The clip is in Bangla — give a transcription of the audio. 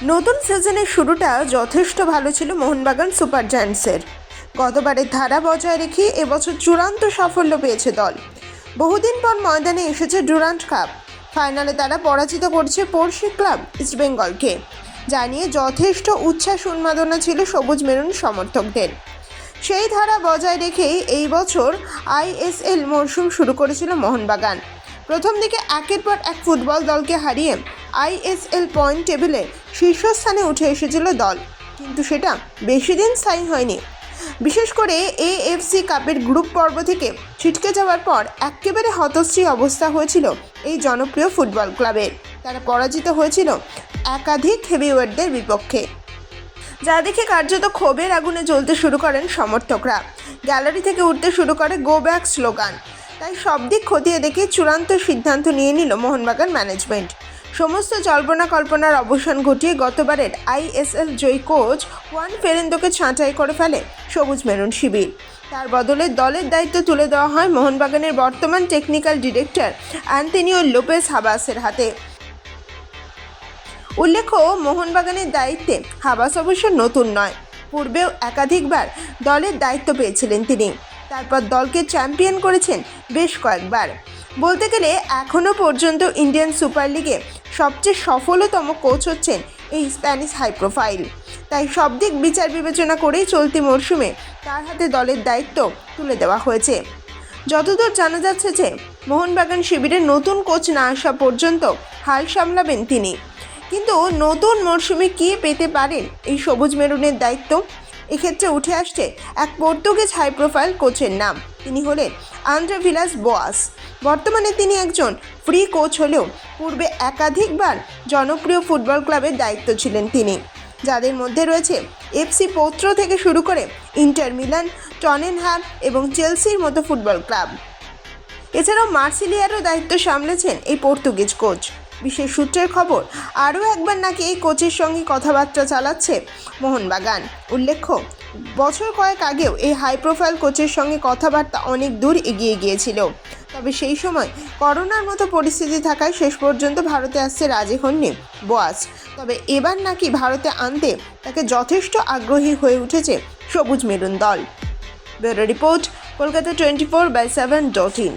নতুন সিজনের শুরুটা যথেষ্ট ভালো ছিল মোহনবাগান সুপার জায়ান্টসের। গতবারের ধারা বজায় রেখে এবছর চূড়ান্ত সাফল্য পেয়েছে দল। বহুদিন পর ময়দানে এসেছে ডুরান্ড কাপ। ফাইনালে তারা পরাজিত করছে পড়শি ক্লাব ইস্টবেঙ্গলকে, যা নিয়ে যথেষ্ট উচ্ছ্বাস উন্মাদনা ছিল সবুজ মেরুন সমর্থকদের। সেই ধারা বজায় রেখেই এই বছর আইএসএল মরশুম শুরু করেছিল মোহনবাগান। প্রথম দিকে একের পর এক ফুটবল দলকে হারিয়ে আইএসএল পয়েন্ট টেবিলে শীর্ষস্থানে উঠে এসেছিল দল, কিন্তু সেটা বেশি দিন স্থায়ী হয়নি। বিশেষ করে এএফসি কাপের গ্রুপ পর্ব থেকে ছিটকে যাওয়ার পর একেবারে হতশ্রী অবস্থা হয়েছিল এই জনপ্রিয় ফুটবল ক্লাবের। তারা পরাজিত হয়েছিল একাধিক হেভিওয়েটদের বিপক্ষে, যা দেখে কার্যত ক্ষোভের আগুনে জ্বলতে শুরু করেন সমর্থকরা। গ্যালারি থেকে উঠতে শুরু করে গো ব্যাক স্লোগান। তাই সব দিক খতিয়ে দেখে চূড়ান্ত সিদ্ধান্ত নিয়ে নিল মোহনবাগান ম্যানেজমেন্ট। সমস্ত জল্পনা কল্পনার অবসান ঘটিয়ে গতবারের আইএসএল জয়ী কোচ ওয়ান ফেরেন্দোকে ছাঁটাই করে ফেলে সবুজ মেরুন শিবির। তার বদলে দলের দায়িত্ব তুলে দেওয়া হয় মোহনবাগানের বর্তমান টেকনিক্যাল ডিরেক্টর অ্যান্তোনিও লোপেজ হাবাসের হাতে। উল্লেখ্য, মোহনবাগানের দায়িত্বে হাবাস অবশ্য নতুন নয়, পূর্বেও একাধিকবার দলের দায়িত্ব পেয়েছিলেন তিনি। তারপর দলকে চ্যাম্পিয়ন করেছেন বেশ কয়েকবার। বলতে গেলে এখনও পর্যন্ত ইন্ডিয়ান সুপার লিগে সবচেয়ে সফলতম কোচ হচ্ছেন এই স্প্যানিশ হাই প্রোফাইল। তাই সব দিক বিচার বিবেচনা করেই চলতি মরশুমে তার হাতে দলের দায়িত্ব তুলে দেওয়া হয়েছে। যতদূর জানা যাচ্ছে যে মোহনবাগান শিবিরের নতুন কোচ না আসা পর্যন্ত হাল সামলাবেন তিনি। কিন্তু নতুন মরশুমে কী পেতে পারেন এই সবুজ মেরুনের দায়িত্ব? এক্ষেত্রে উঠে আসছে এক পর্তুগিজ হাই প্রোফাইল কোচের নাম। তিনি হলেন আন্দ্রে ভিলাস বোয়াস। বর্তমানে তিনি একজন ফ্রি কোচ হলেও পূর্বে একাধিকবার জনপ্রিয় ফুটবল ক্লাবের দায়িত্ব ছিলেন তিনি, যাদের মধ্যে রয়েছে এফসি পোত্রো থেকে শুরু করে ইন্টার মিলান, টটেনহ্যাম এবং চেলসির মতো ফুটবল ক্লাব। এছাড়াও মার্সিলিয়ারও দায়িত্ব সামলেছেন এই পর্তুগিজ কোচ। বিশেষ সূত্রের খবর, আরও একবার নাকি এই কোচের সঙ্গে কথাবার্তা চালাচ্ছে মোহনবাগান। উল্লেখ্য, বছর কয়েক আগেও এই হাই প্রোফাইল কোচের সঙ্গে কথাবার্তা অনেক দূর এগিয়ে গিয়েছিল। তবে সেই সময় করোনার মতো পরিস্থিতি থাকায় শেষ পর্যন্ত ভারতে আসতে রাজি হননি বোয়াস। তবে এবার নাকি ভারতে আনতে তাকে যথেষ্ট আগ্রহী হয়ে উঠেছে সবুজ মেরুন দল। Bureau report, Kolkata 24/7.in।